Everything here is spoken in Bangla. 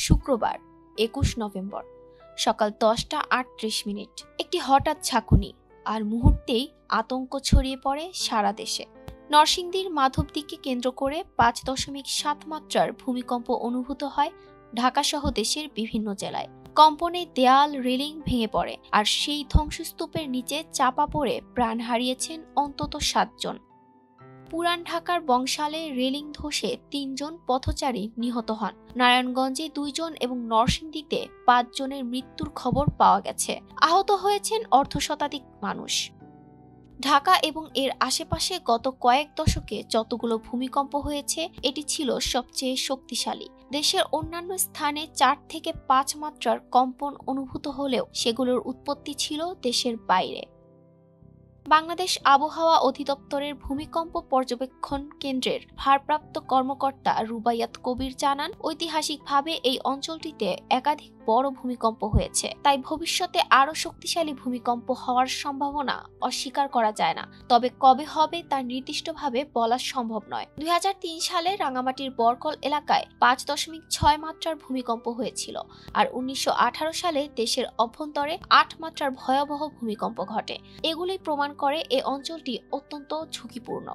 শুক্রবার ২১ নভেম্বর সকাল ১০টা ৩৮ মিনিট একটি হঠাৎ ঝাঁকুনি আর মুহূর্তেই আতঙ্ক ছড়িয়ে পড়ে সারা দেশে। নরসিংদীর মাধবদীকে কেন্দ্র করে ৫.৭ মাত্রার ভূমিকম্প অনুভূত হয় ঢাকাসহ দেশের বিভিন্ন জেলায়। কম্পনে দেয়াল রেলিং ভেঙে পড়ে আর সেই ধ্বংসস্তূপের নিচে চাপা পড়ে প্রাণ হারিয়েছেন অন্তত ৭ জন। পুরান ঢাকার বংশালে রেলিং ধসে ৩ জন পথচারী নিহত হন। নারায়ণগঞ্জে ২ জন এবং নরসিংদীতে ৫ জনের মৃত্যুর খবর পাওয়া গেছে। আহত হয়েছেন অর্ধশতাধিক মানুষ। ঢাকা এবং এর আশেপাশে গত কয়েক দশকে যতগুলো ভূমিকম্প হয়েছে এটি ছিল সবচেয়ে শক্তিশালী। দেশের অন্যান্য স্থানে ৪ থেকে ৫ মাত্রার কম্পন অনুভূত হলেও সেগুলোর উৎপত্তি ছিল দেশের বাইরে। বাংলাদেশ আবহাওয়া অধিদপ্তরের ভূমিকম্প পর্যবেক্ষণ কেন্দ্রের ভারপ্রাপ্ত কর্মকর্তা রুবাইয়াত কবির জানান, ঐতিহাসিকভাবে এই অঞ্চলটিতে একাধিক বড় ভূমিকম্প হয়েছে, তাই ভবিষ্যতে আরও শক্তিশালী ভূমিকম্প হওয়ার সম্ভাবনা অস্বীকার করা যায় না। তবে কবে হবে তা নির্দিষ্টভাবে বলা সম্ভব নয়। ২০০৩ সালে রাঙামাটির বরকল এলাকায় ৫.৬ মাত্রার ভূমিকম্প হয়েছিল, আর ১৯১৮ সালে দেশের অভ্যন্তরে ৮ মাত্রার ভয়াবহ ভূমিকম্প ঘটে। এগুলোই প্রমাণ করে এ অঞ্চলটি অত্যন্ত ঝুঁকিপূর্ণ।